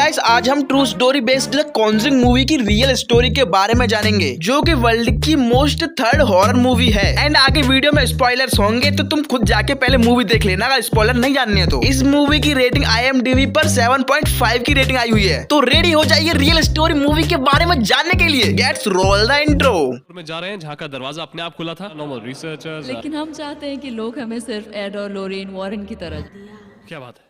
Guys आज हम true story based the Conjuring movie की रियल स्टोरी के बारे में जानेंगे, जो कि वर्ल्ड की मोस्ट थर्ड हॉरर मूवी है। एंड आगे वीडियो में स्पॉयलर्स होंगे, तो तुम खुद जाके पहले मूवी देख लेना अगर स्पॉइलर नहीं जाननी है तो। इस मूवी की रेटिंग IMDb पर 7.5 की रेटिंग आई हुई है। तो रेडी हो जाइए रियल स्टोरी मूवी के बारे में जानने के लिए। Let's roll the intro. में जा रहे हैं जहाँ का दरवाजा अपने आप खुला था। नॉर्मल रिसर्चर्स, लेकिन हम चाहते हैं कि लोग हमें सिर्फ एड और लोरेन वॉरेन की तरह। क्या बात है।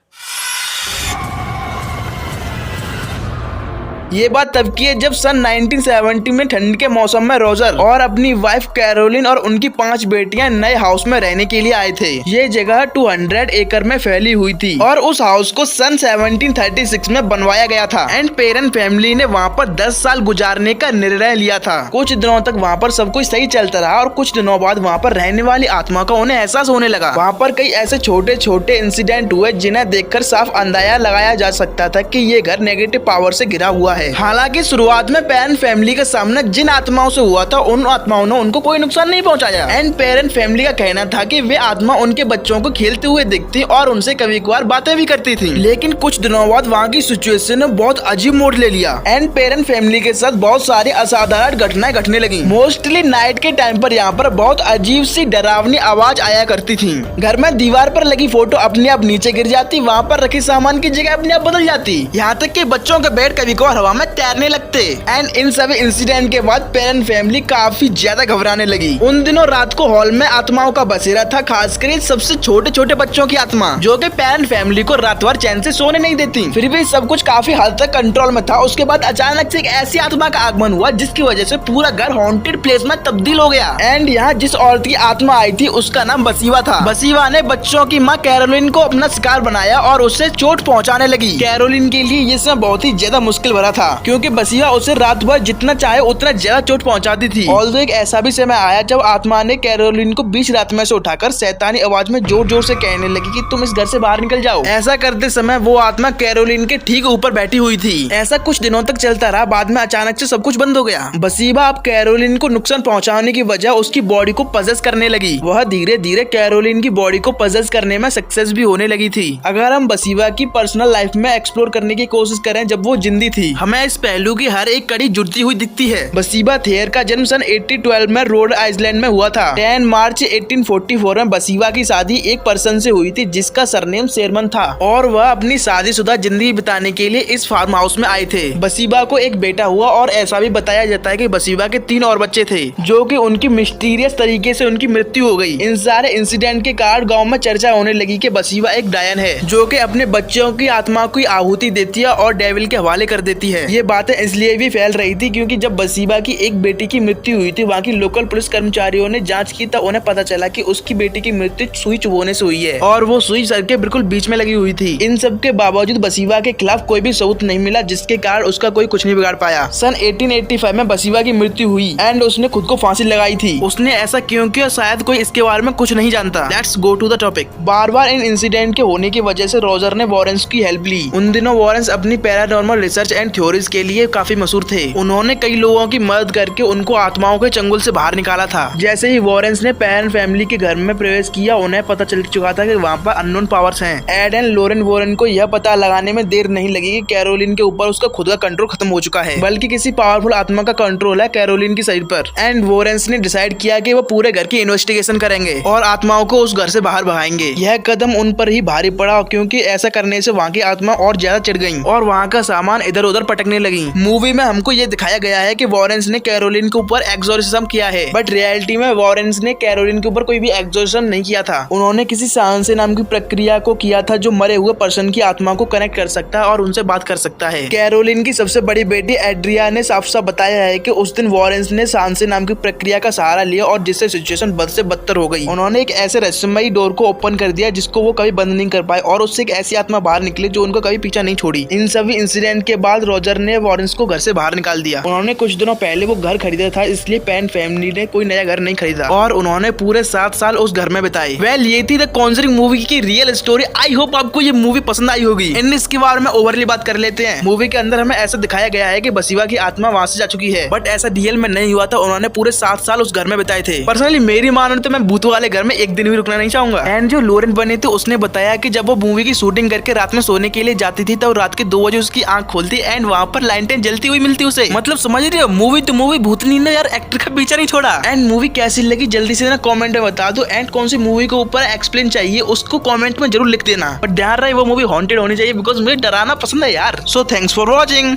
ये बात तब की है जब सन 1970 में ठंड के मौसम में रोजर और अपनी वाइफ कैरोलिन और उनकी 5 बेटियां नए हाउस में रहने के लिए आए थे। ये जगह 200 एकड़ में फैली हुई थी और उस हाउस को सन 1736 में बनवाया गया था। एंड पेरेंट फैमिली ने वहाँ पर 10 साल गुजारने का निर्णय लिया था। कुछ दिनों तक वहाँ पर सब कुछ सही चलता रहा और कुछ दिनों बाद वहाँ पर रहने वाली आत्मा का उन्हें एहसास होने लगा। वहाँ पर कई ऐसे छोटे छोटे इंसिडेंट हुए जिन्हें देखकर साफ अंदाजा लगाया जा सकता था कि ये घर नेगेटिव पावर से घिरा हुआ है। हालांकि शुरुआत में पेरेंट फैमिली का सामना जिन आत्माओं से हुआ था, उन आत्माओं ने उनको कोई नुकसान नहीं पहुंचाया। एंड पेरेंट फैमिली का कहना था कि वे आत्मा उनके बच्चों को खेलते हुए दिखती और उनसे कभी कभार बातें भी करती थी। लेकिन कुछ दिनों बाद वहाँ की सिचुएशन ने बहुत अजीब मोड़ ले लिया। एंड पेरेंट फैमिली के साथ बहुत सारी असाधारण घटनाएं घटने लगी। मोस्टली नाइट के टाइम पर यहाँ पर बहुत अजीब सी डरावनी आवाज आया करती थी। घर में दीवार पर लगी फोटो अपने आप नीचे गिर जाती, वहाँ पर रखी सामान की जगह अपने आप बदल जाती, यहाँ तक कि बच्चों के बेड कभी कभार हवा में तैरने लगते। एंड इन सभी इंसिडेंट के बाद पेरेंट फैमिली काफी ज्यादा घबराने लगी। उन दिनों रात को हॉल में आत्माओं का बसेरा था, खासकर सबसे छोटे छोटे बच्चों की आत्मा, जो कि पेरेंट फैमिली को रात भर चैन से सोने नहीं देती। फिर भी सब कुछ काफी हद तक कंट्रोल में था। उसके बाद अचानक से एक ऐसी आत्मा का आगमन हुआ जिसकी वजह से पूरा घर हॉन्टेड प्लेस में तब्दील हो गया। एंड यहाँ जिस औरत की आत्मा आई थी उसका नाम बसीवा था। बसीवा ने बच्चों की माँ कैरोलिन को अपना शिकार बनाया और उससे चोट पहुँचाने लगी। कैरोलिन के लिए ये समय बहुत ही ज्यादा मुश्किल भरा था, क्योंकि बसीवा उसे रात भर जितना चाहे उतना ज्यादा चोट पहुंचाती थी। ऑल्दो एक ऐसा भी समय आया जब आत्मा ने कैरोलिन को बीच रात में से उठाकर शैतानी आवाज में जोर जोर से कहने लगी कि तुम इस घर से बाहर निकल जाओ। ऐसा करते समय वो आत्मा कैरोलिन के ठीक ऊपर बैठी हुई थी। ऐसा कुछ दिनों तक चलता रहा। बाद में अचानक से सब कुछ बंद हो गया। बसीवा अब कैरोलिन को नुकसान पहुँचाने की वजह उसकी बॉडी को पजेस करने लगी। वह धीरे धीरे कैरोलिन की बॉडी को पजेस करने में सक्सेस भी होने लगी थी। अगर हम बसीवा की पर्सनल लाइफ में एक्सप्लोर करने की कोशिश करें जब वो जिंदी थी, हमें इस पहलू की हर एक कड़ी जुड़ती हुई दिखती है। बसीवा थेयर का जन्म सन 1812 में रोड आइलैंड में हुआ था। 10 मार्च 1844 में बसीवा की शादी एक पर्सन से हुई थी जिसका सरनेम शेरमन था और वह अपनी शादीशुदा जिंदगी बिताने के लिए इस फार्म हाउस में आए थे। बसीवा को एक बेटा हुआ और ऐसा भी बताया जाता है कि बसीवा के 3 और बच्चे थे, जो कि उनकी मिस्टीरियस तरीके से उनकी मृत्यु हो गई। इन सारे इंसिडेंट के कारण गाँव में चर्चा होने लगी कि बसीवा एक डायन है, जो कि अपने बच्चों की आत्मा की आहुति देती है और डेविल के हवाले कर देती है। ये बातें इसलिए भी फैल रही थी क्योंकि जब बसीवा की एक बेटी की मृत्यु हुई थी, वहाँ की लोकल पुलिस कर्मचारियों ने जांच की तो उन्हें पता चला कि उसकी बेटी की मृत्यु सुई चुभोने से हुई है और वो सुई सर के बिल्कुल बीच में लगी हुई थी। इन सब के बावजूद बसीवा के खिलाफ कोई भी सबूत नहीं मिला, जिसके कारण उसका कोई कुछ नहीं बिगाड़ पाया। सन 1885 में बसीवा की मृत्यु हुई एंड उसने खुद को फांसी लगाई थी। उसने ऐसा क्यों किया, शायद कोई इसके बारे में कुछ नहीं जानता। Let's go to the topic. बार बार इन इंसिडेंट के होने की वजह से रोजर ने वॉरेंस की हेल्प ली। उन दिनों वॉरेंस अपनी पैरानॉर्मल रिसर्च एंड थ्योरीज के लिए काफी मशहूर थे। उन्होंने कई लोगों की मदद करके उनको आत्माओं के चंगुल से बाहर निकाला था। जैसे ही वॉरेंस ने पेरेंट फैमिली के घर में प्रवेश किया, उन्हें पता चल चुका था कि वहाँ पर अननोन पावर्स हैं। एड एंड लोरेन वॉरेन को यह पता लगाने में देर नहीं लगी कि कैरोलिन के ऊपर उसका खुद का कंट्रोल खत्म हो चुका है, बल्कि किसी पावरफुल आत्मा का कंट्रोल है कैरोलिन की शरीर पर। एंड वॉरेंस ने डिसाइड किया कि वो पूरे घर की इन्वेस्टिगेशन करेंगे और आत्माओं को उस घर से बाहर भगाएंगे। यह कदम उन पर ही भारी पड़ा, क्योंकि ऐसा करने से वहाँ की आत्मा और ज्यादा चिढ़ गयी और वहाँ का सामान इधर उधर पटकने लगी। मूवी में हमको ये दिखाया गया है कि वॉरेंस ने कैरोलिन के ऊपर एक्सोर्सिज्म किया है, बट रियलिटी में वॉरेंस ने कैरोलिन के ऊपर कोई भी एक्सोर्सिज्म नहीं किया था। उन्होंने किसी सांसे नाम की प्रक्रिया को किया था जो मरे हुए पर्सन की आत्मा को कनेक्ट कर सकता है और उनसे बात कर सकता है। कैरोलिन की सबसे बड़ी बेटी एड्रिया ने साफ साफ बताया है कि उस दिन वॉरेंस ने सांसे नाम की प्रक्रिया का सहारा लिया और जिससे सिचुएशन बद से बदतर हो गई। उन्होंने एक ऐसे रहस्यमयी डोर को ओपन कर दिया जिसको वो कभी बंद नहीं कर पाए और उससे एक ऐसी आत्मा बाहर निकली जो उनको कभी पीछा नहीं छोड़ी। इन सभी इंसिडेंट के बाद रोजर रोजर ने वॉरेंस को घर से बाहर निकाल दिया। उन्होंने कुछ दिनों पहले वो घर खरीदा था, इसलिए पेन फैमिली ने कोई नया घर नहीं खरीदा और उन्होंने पूरे 7 साल उस घर में बिताए। वेल, ये थी द कॉन्जरिंग मूवी की रियल स्टोरी। आई होप आपको ये मूवी पसंद आई होगी। इन इसके बारे में ओवरली बात कर लेते हैं। मूवी के अंदर हमें ऐसा दिखाया गया है कि बसीवा की आत्मा वहाँ से जा चुकी है, बट ऐसा रियल में नहीं हुआ था। उन्होंने पूरे 7 साल उस घर में बिताए थे। पर्सनली मेरी मानो तो मैं भूत वाले घर में एक दिन भी रुकना नहीं चाहूंगा। एंड जो लोरेन बनी थी उसने बताया कि जब वो मूवी की शूटिंग करके रात में सोने के लिए जाती थी तो रात के 2 बजे उसकी आंख खोलती एंड वहाँ पर लाइटें जलती हुई मिलती उसे। मतलब समझ रहे हो, मूवी तो मूवी, भूतनी ने यार एक्टर का पीछा नहीं छोड़ा। एंड मूवी कैसी लगी जल्दी से ना कमेंट में बता दो। एंड कौन सी मूवी के ऊपर एक्सप्लेन चाहिए उसको कमेंट में जरूर लिख देना। बट ध्यान रहे वो मूवी हॉन्टेड होनी चाहिए बिकॉज मुझे डराना पसंद है यार। So thanks for watching.